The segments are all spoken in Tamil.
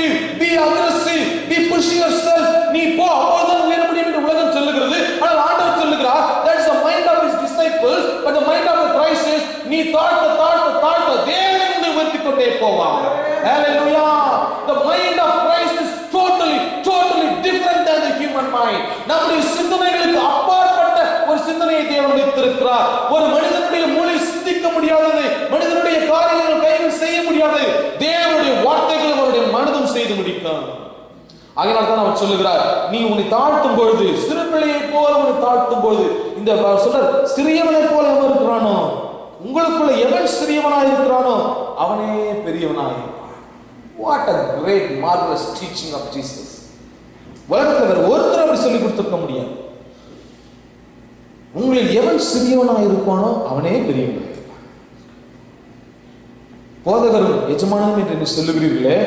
competitive, be aggressive, be push yourself. நீ போ, அப்போதான் உயர முடியும் என்று உலகம் சொல்லுகிறது. ஆனால் ஆண்டவர் சொல்லுகிறார், that's the mind of his disciples, but the mind of the Christ is நீ தாழ்த்த தேவன் உன்னை உயர்த்திக் கொண்டே போவார். Hallelujah. The mind of Christ is totally different than the human mind. நம்முடைய சிந்தனைகளுக்கு அப்பாற்பட்ட ஒரு சிந்தனையை தேவன் வைத்திருக்கிறார். ஒரு மனிதனுடைய மூளை சிந்திக்க முடியாதது, மனிதனுடைய காரியங்கள் கைகள் செய்ய முடியாது, தேவனுடைய வார்த்தைகள் அவருடைய மனதும் செய்து முடிக்கும். ஆகையால் தான் அவர் சொல்லுகிறார், நீ உன்னை தாழ்த்தும் பொழுது, சிறு பிள்ளையை போல உன்னை தாழ்த்தும் பொழுது, இந்த சொல்ற சிறியவனை போல எவன் இருக்கிறானோ, உங்களுக்குள்ள எவன் சிறியவனாய் இருக்கிறானோ அவனே பெரியவனாய் இருப்பான். What a great marvelous teaching of Jesus. உலகத்தில் வேற ஒருத்தர் அப்படி சொல்லி கொடுத்திருக்க முடியாது. உங்களில் எவன் சிறியவனாய் இருப்பானோ அவனே பெரியவனாய் இருப்பான். போதகரும் எஜமானனும் என்று சொல்லுகிறீர்களே,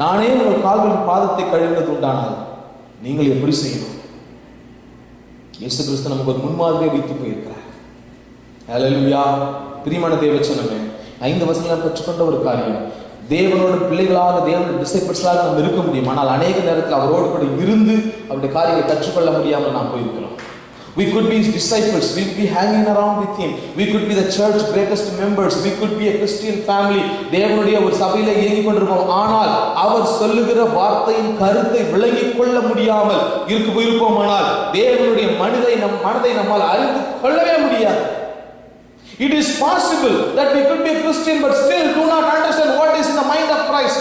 நானே உங்கள் கால்களின் பாதத்தை கழுவினது உண்டானால் நீங்கள் எப்படி செய்யணும்? இயேசு கிறிஸ்து நமக்கு ஒரு முன்மாதிரியை வைத்து போயிருக்கிறார். ஹல்லேலூயா. பிரியமான தேவச்சனமே, 5 வசனங்களை பெற்றுக்கொண்ட ஒரு காரியம், தேவனோட பிள்ளைகளாக, தேவனுடைய டிசைபிள்ஸாக நாம் இருக்க முடியும். ஆனால் அநேக நேரத்தில் அவரோடு கூட இருந்து அவருடைய காரியங்களை கற்றுக்கொள்ள முடியாமல் நாம் போயிருக்கிறோம். We could be his disciples, we could be hanging around with him, we could be the church greatest members, we could be a Christian family, தேவனுடைய ஒரு சபையில இயங்கிக் கொண்டிருப்போம். ஆனால் அவர் சொல்லுகிற வார்த்தையின் கருத்தை விளங்கிக் கொள்ள முடியாமல் இருப்போமானால் தேவனுடைய மனதை நம்மால் அறிந்து கொள்ளவே முடியாது. It is possible that we could be a Christian but still do not understand what is in the mind of Christ.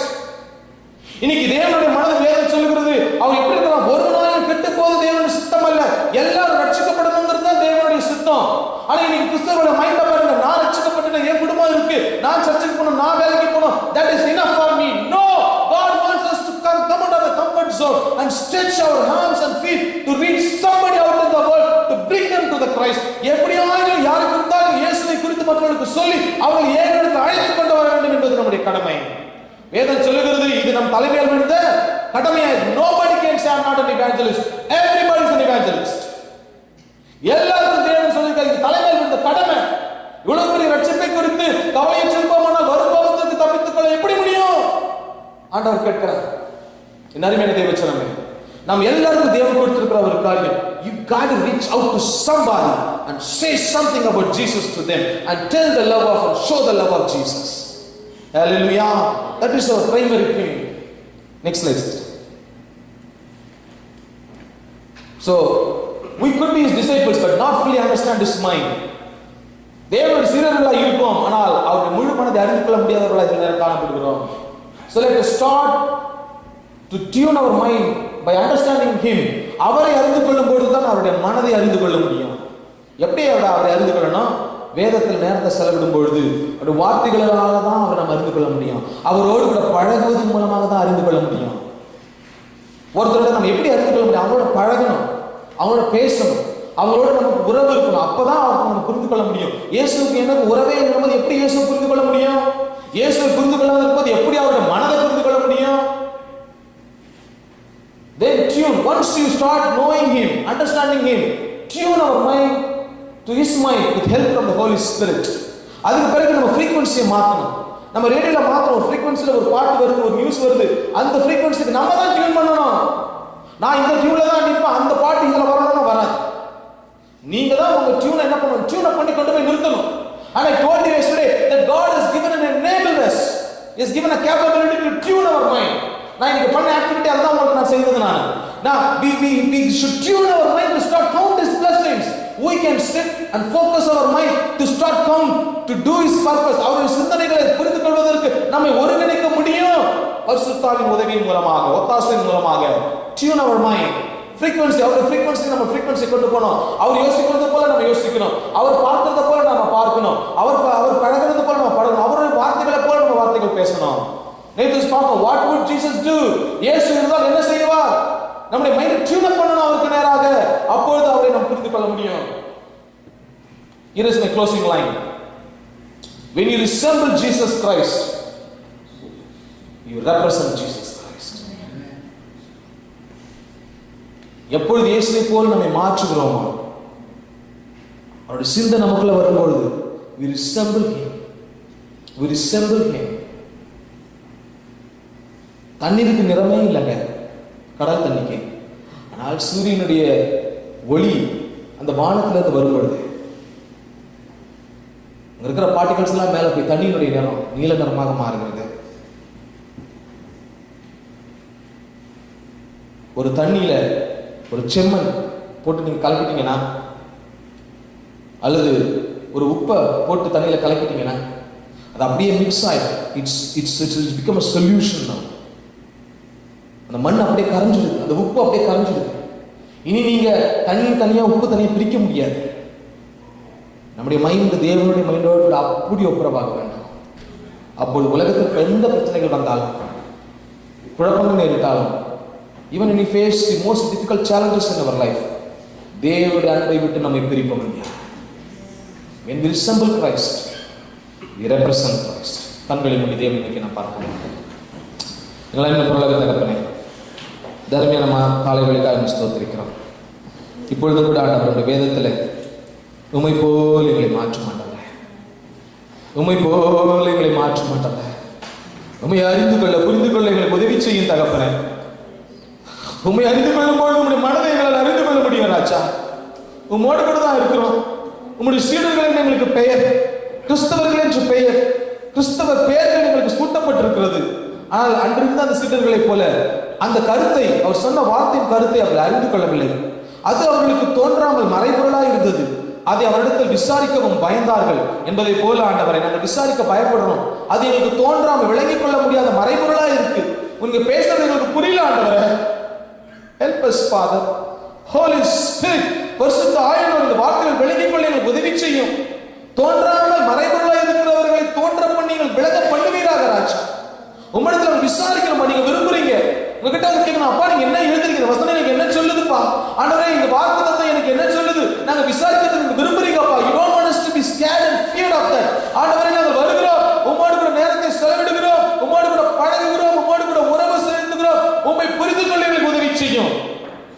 இன்னைக்கு தேவனுடைய மனது வேதம் சொல்லுகிறது, அவர் எப்படி இருக்கிறார்? ஒரு நாளும் கெட்டு போவது தேவனுடைய சித்தம் அல்ல, எல்லாரும் ரட்சிக்கப்படணுங்கிறது தான் தேவனுடைய சித்தம். ஆனா இன்னைக்கு கிறிஸ்தவரோட மைண்ட பாருங்க, நான் ரட்சிக்கப்பட்டேன், என் குடும்பம் இருக்கு, நான் சர்ச்சுக்கு போகணும், நான் வேலைக்கு போகணும், that is enough for me. No, God wants us to come out of the comfort zone and stretch our hands and feet to reach somebody out in the world, to bring them to the Christ. எப்படியாவது யாருக்கு இருந்தாலும் இயேசுவை குறித்து மற்றவர்களுக்கு சொல்லி அவர்கள் ஏகத்துக்கு அழைத்து கொண்டு வர வேண்டும் என்பது நம்முடைய கடமை. வேதம் சொல்லுகிறது, இது நம் தலைமையில் விழுந்த கடமையாய். Nobody can say I'm not an evangelist. Everybody is an evangelist. எல்லாருக்கும் தேவன் சொல்லிருக்கார், இது தலைமையில் விழுந்த கடமை. இவ்வளவு பெரிய ரட்சிப்பை குறித்து கவலையை செல்போமானால் வருபவத்திற்கு தப்பித்துக் கொள்ள எப்படி முடியும்? ஆண்டவர் கேட்கிறார். என் அருமையான தேவச்சனமே, நாம் எல்லாருக்கும் தேவன் கொடுத்திருக்கிற ஒரு காரியம், you got to reach out to somebody and say something about Jesus to them and tell the love of and show the love of Jesus. Hallelujah. That is our primary thing. Next slide. So we could be his disciples but not fully understand his mind. தேவனுடைய சீடர்களாக இருப்போம், ஆனால் அவருடைய முழு மனதை அறிந்து கொள்ள முடியாதவர்களாக சில நேரம் காணப்படுகிறோம். So let us start to tune our mind by understanding him. அவரை அறிந்து கொள்ளும் பொழுதுதான் அவருடைய மனதை அறிந்து கொள்ள முடியும். எப்படி அவரை அறிந்து கொள்ளணும்? வேதத்தில் நேரத்தை செலவிடும் பொழுது அவருடைய வார்த்தைகளால தான் அவரை நம்ம அறிந்து கொள்ள முடியும். அவரோடு கூட பழகுவதன் மூலமாக தான் அறிந்து கொள்ள முடியும். ஒருத்தரோட நம்ம எப்படி அறிந்து கொள்ள முடியும்? அவரோட பழகணும், அவங்களோட பேசணும், அவங்களோட நமக்கு உறவு இருக்கணும். அப்பதான் அவருக்கு நம்ம புரிந்து கொள்ள முடியும். இயேசுக்கு எனக்கு உறவே என்பது எப்படி இயேசுவை புரிந்து கொள்ள முடியும்? இயேசுவை புரிந்து கொள்ளாத இருப்பது எப்படி அவருடைய மனதை புரிந்து கொள்ள முடியும்? Then tune. Once you start knowing him, understanding him, tune our mind to his mind with help from the Holy Spirit. அதுக்கு பிறகு நம்ம frequency-யை மாத்தணும். நம்ம ரேடியோல மாத்தணும், frequency-ல ஒரு பாட்டு வருது, ஒரு நியூஸ் வருது, அந்த frequency-க்கு நம்ம தான் டியூன் பண்ணணும். நான் இந்த டியூன்ல தான் நிற்பேன், அந்த பாட்டு இதுல வரணும்னா வராது. நீங்க தான் உங்க டியூனை என்ன பண்ணணும்? டியூனை பண்ணி கொண்டு போய் நிறுத்தணும். And I told you yesterday that God has given an enableness. He has given a capability to tune our mind. நான் இன்னைக்கு பண்ண ஆக்டிவிட்டி அதான் உங்களுக்கு நான் செய்தது. Now we should tune our mind to start count his blessings. We can sit and focus our mind to start count, to do his purpose. அவருடைய சிந்தனைகளை புரிந்து கொள்வதற்கு நம்மை ஒருங்கிணைக்க முடியும். பரிசுத்தாவின் உதவியின் மூலமாக, ஒத்தாசையின் மூலமாக tune our mind. frequency, அவருடைய frequency நம்ம frequency கொண்டு போறோம். அவர் யோசிக்கிறது போல நம்ம யோசிக்கணும், அவர் பார்க்கிறது போல நாம பார்க்கணும், அவர் பழகுறது போல நம்ம பழகணும், அவருடைய வார்த்தைகளை போல நம்ம வார்த்தைகள் பேசணும். நேத்து பார்த்தோம், what would Jesus do? இயேசு இருந்தால் என்ன செய்வார்? நம்முடைய மைண்டை டியூன் அப் பண்ணணும் அவருக்கு நேராக. அப்பொழுது அவரை நாம் புரிந்து கொள்ள முடியும். Here is my closing line. When you resemble Jesus Christ, you represent Jesus Christ. எப்பொழுது இயேசுவை போல் நம்மை மாற்றுகிறோமோ, அவருடைய சிந்தை நமக்குள்ள வரும்பொழுது we resemble him. தண்ணீருக்கு நிறமே இல்லைங்க, கடல் தண்ணிக்கு. ஆனால் சூரியனுடைய ஒளி அந்த வானத்துல இருந்து வரும்பொழுது இருக்கிற பார்ட்டிகல்ஸ் எல்லாம் மேல போய் தண்ணியினுடைய நிறம் நீல நிறமாக மாறுகிறது. ஒரு தண்ணியில ஒரு செம்மண் போட்டு நீங்க கலக்கிட்டீங்கன்னா, அல்லது ஒரு உப்பை போட்டு தண்ணியில கலக்கிட்டீங்கன்னா, அது அப்படியே மிக்ஸ் ஆயிடும். It's become a solution. அந்த மண் அப்படியே கரைஞ்சிடுது, அந்த உப்பு அப்படியே கரைஞ்சிடுது. இனி நீங்க தண்ணி தனியா உப்பு தனியா பிரிக்க முடியாது. நம்முடைய மைண்ட் தேவனுடைய மைண்டோடு அப்படி ஒப்புரவாக வேண்டும். அப்போது உலகத்திற்கு எந்த பிரச்சனைகள் வந்தாலும், குழப்பங்கள் நேரிட்டாலும், even when we face the most difficult challenges in our life, தேவனுடைய அன்பை விட்டு நம்மை பிரிக்க முடியாது. When we resemble Christ, we represent Christ. கண்களை மூடி தேவனை நாம் பார்க்கலாம். எங்களை இன்னும் பொருளாக தகப்பனே, தர்மியான காலை வேளைக்காக ஸ்தோத்திரிக்கிறோம். இப்பொழுது கூட ஆண்டவருடைய வேதத்தில் உம்மை போல் எங்களை மாற்ற மாட்டாங்க, உம்மை போல் எங்களை மாற்ற மாட்டாங்க. உம்மை அறிந்து கொள்ள புரிந்து கொள்ள எங்களுக்கு உதவி செய்யும் தகப்பனே. உம்மை அறிந்து கொள்ளும் போது உங்களுடைய மனதை எங்களால் அறிந்து கொள்ள முடியும் ராஜா. உம்மோடு கூட தான் இருக்கிறோம். உங்களுடைய சீடர்கள் என்று எங்களுக்கு பெயர், கிறிஸ்தவர்கள் என்று பெயர், கிறிஸ்தவ பெயர்கள் எங்களுக்கு சூட்டப்பட்டிருக்கிறது. ஆனால் அன்றிருந்த அந்த சீடர்களைப் போல அந்த கருத்தை, அவர் சொன்ன வார்த்தையின் கருத்தை அவர்கள் அறிந்து கொள்ளவில்லை. அது அவர்களுக்கு தோன்றாமல் மறைபொருளாய் இருந்தது. அதை அவரிடத்தில் விசாரிக்கவும் பயந்தார்கள் என்பதை போல ஆண்டவரை நாங்கள் விசாரிக்க பயப்படுறோம். அது எங்களுக்கு தோன்றாமல் விளங்கிக் கொள்ள முடியாத மறைபொருளாய் இருக்கு. உங்க பேசுறது எங்களுக்கு புரியல ஆண்டவரை. Help us, Father. Holy Spirit, பரிசுத்த ஆவியானவர் இந்த வார்த்தைகள் விளங்கிக் கொள்ள எங்களுக்கு உதவி செய்யும். தோன்றாமல் மறைபொருளாய் இருக்கிறவர்களை தோன்ற பண்ணி நீங்கள் விலக பண்ணுவீராக ராஜா. உம்மிடத்துல விசாரிக்கிறோம், நீங்க விரும்புறீங்க. உங்ககிட்ட கேட்கணும், அப்பா நீங்க என்ன எழுதுறீங்க, வசனம் எனக்கு என்ன சொல்லுதுப்பா ஆண்டவரே, இந்த வார்த்தை தத்துவம் எனக்கு என்ன சொல்லுது, நாங்க விசாரிக்கிறதுக்கு விரும்புறீங்கப்பா. You don't want us to be scared and feared of that. ஆண்டவரே நாங்கள் வருகிறோம், உம்மோடு கூட நேரத்தை செலவிடுகிறோம், உம்மோடு கூட பழகுகிறோம், உம்மோடு கூட உறவு செலுத்துகிறோம். உம்மை புரிந்து கொள்ள எங்களுக்கு உதவி செய்யும்.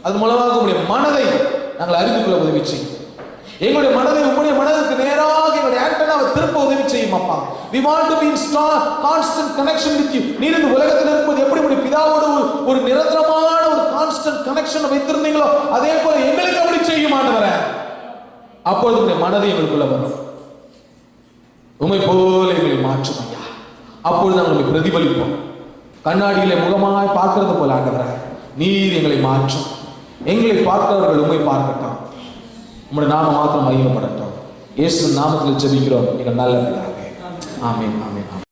அது மூலமாக உங்களுடைய மனதை நாங்கள் அறிந்து கொள்ள உதவி செய்யும். எங்களுடைய மனதை உங்களுடைய மனதுக்கு நேராக எங்களுடைய ஆண்டனாவை திருப்ப உதவி செய்யும் அப்பா. We want to be in strong constant connection with you. நீர் இந்த உலகத்தில் இருக்கும்போது எப்படி உங்களுடைய பிதாவோடு ஒரு நிரந்தரமான ஒரு கான்ஸ்டன்ட் கனெக்ஷன் வைத்திருந்தீங்களோ அதே போல எங்களுக்கு அப்படி செய்யும் ஆண்டவரே. அப்பொழுது உங்களுடைய மனதை எங்களுக்குள்ள வரும். உம்மை போல எங்களை மாற்றும் ஐயா. அப்பொழுது நாங்கள் உங்களை பிரதிபலிப்போம். கண்ணாடியிலே முகமாய் பார்க்கிறது போல ஆண்டவரே, நீர் எங்களை மாற்றும். எங்களை பார்க்கிறவர்கள் உம்மை பார்க்கட்டும். உம்முடைய நாமம் மாத்திரம் மகிமைப்படட்டும். இயேசு நாமத்தில் ஜெபிக்கிறோம் எங்கள் நல்ல பிதாவே. ஆமென், ஆமென், ஆமென்.